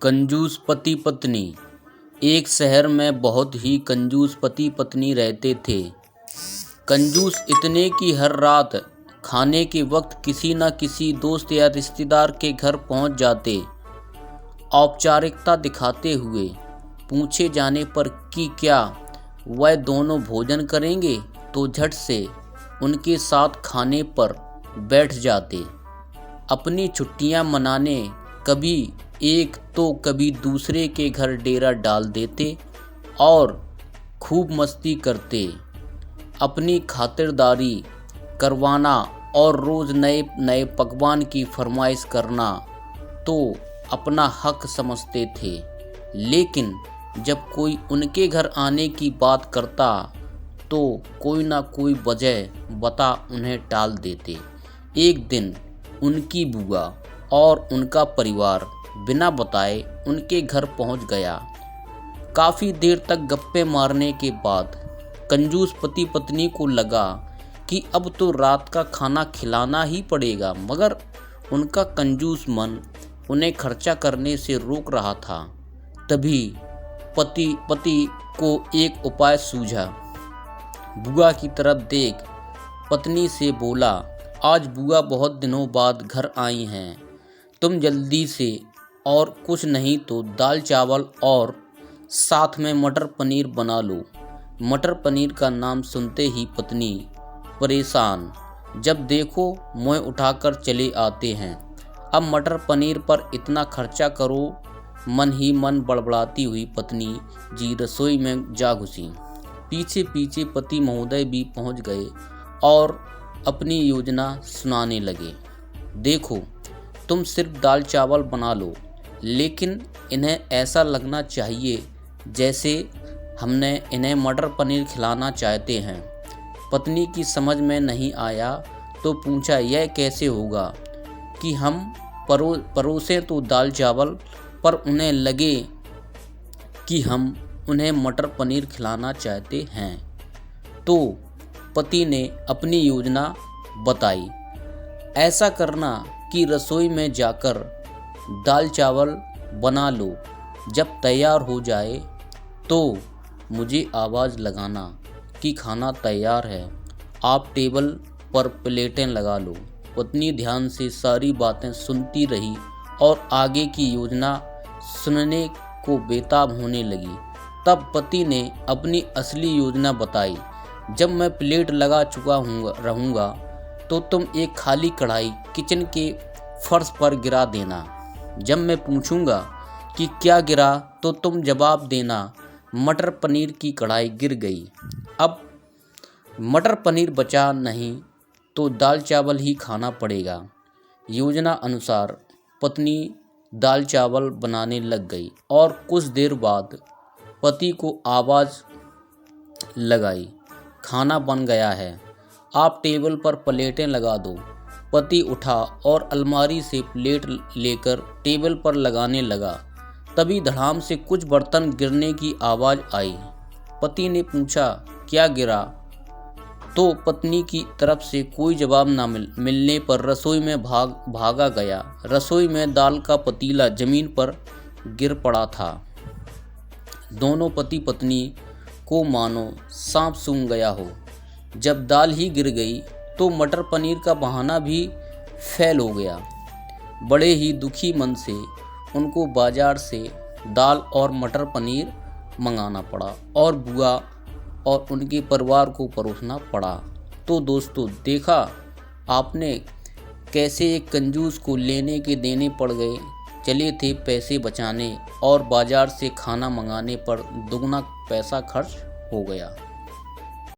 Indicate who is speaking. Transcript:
Speaker 1: कंजूस पति पत्नी। एक शहर में बहुत ही कंजूस पति पत्नी रहते थे। कंजूस इतने कि हर रात खाने के वक्त किसी न किसी दोस्त या रिश्तेदार के घर पहुंच जाते। औपचारिकता दिखाते हुए पूछे जाने पर कि क्या वह दोनों भोजन करेंगे तो झट से उनके साथ खाने पर बैठ जाते। अपनी छुट्टियां मनाने कभी एक तो कभी दूसरे के घर डेरा डाल देते और खूब मस्ती करते। अपनी खातिरदारी करवाना और रोज़ नए नए पकवान की फरमाइश करना तो अपना हक समझते थे, लेकिन जब कोई उनके घर आने की बात करता तो कोई ना कोई वजह बता उन्हें टाल देते। एक दिन उनकी बुआ और उनका परिवार बिना बताए उनके घर पहुंच गया। काफ़ी देर तक गप्पे मारने के बाद कंजूस पति पत्नी को लगा कि अब तो रात का खाना खिलाना ही पड़ेगा, मगर उनका कंजूस मन उन्हें खर्चा करने से रोक रहा था। तभी पति को एक उपाय सूझा। बुआ की तरफ देख पत्नी से बोला, आज बुआ बहुत दिनों बाद घर आई हैं, तुम जल्दी से और कुछ नहीं तो दाल चावल और साथ में मटर पनीर बना लो। मटर पनीर का नाम सुनते ही पत्नी परेशान, जब देखो मुँह उठाकर चले आते हैं। अब मटर पनीर पर इतना खर्चा करो। मन ही मन बड़बड़ाती हुई पत्नी जी रसोई में जा घुसी। पीछे पीछे पति महोदय भी पहुंच गए और अपनी योजना सुनाने लगे। देखो, तुम सिर्फ दाल चावल बना लो, लेकिन इन्हें ऐसा लगना चाहिए जैसे हमने इन्हें मटर पनीर खिलाना चाहते हैं। पत्नी की समझ में नहीं आया तो पूछा, यह कैसे होगा कि हम परोसें तो दाल चावल, पर उन्हें लगे कि हम उन्हें मटर पनीर खिलाना चाहते हैं। तो पति ने अपनी योजना बताई। ऐसा करना कि रसोई में जाकर दाल चावल बना लो, जब तैयार हो जाए तो मुझे आवाज़ लगाना कि खाना तैयार है, आप टेबल पर प्लेटें लगा लो। पत्नी ध्यान से सारी बातें सुनती रही और आगे की योजना सुनने को बेताब होने लगी। तब पति ने अपनी असली योजना बताई, जब मैं प्लेट लगा चुका रहूँगा तो तुम एक खाली कढ़ाई किचन के फर्श पर गिरा देना। जब मैं पूछूंगा कि क्या गिरा तो तुम जवाब देना, मटर पनीर की कढ़ाई गिर गई। अब मटर पनीर बचा नहीं तो दाल चावल ही खाना पड़ेगा। योजना अनुसार पत्नी दाल चावल बनाने लग गई और कुछ देर बाद पति को आवाज़ लगाई, खाना बन गया है, आप टेबल पर प्लेटें लगा दो। पति उठा और अलमारी से प्लेट लेकर टेबल पर लगाने लगा। तभी धड़ाम से कुछ बर्तन गिरने की आवाज़ आई। पति ने पूछा, क्या गिरा? तो पत्नी की तरफ से कोई जवाब न मिलने पर रसोई में भागा गया। रसोई में दाल का पतीला ज़मीन पर गिर पड़ा था। दोनों पति पत्नी को मानो सांप सूंघ गया हो। जब दाल ही गिर गई तो मटर पनीर का बहाना भी फेल हो गया। बड़े ही दुखी मन से उनको बाजार से दाल और मटर पनीर मंगाना पड़ा और बुआ और उनके परिवार को परोसना पड़ा। तो दोस्तों, देखा आपने कैसे एक कंजूस को लेने के देने पड़ गए। चले थे पैसे बचाने और बाजार से खाना मंगाने पर दुगना पैसा खर्च हो गया।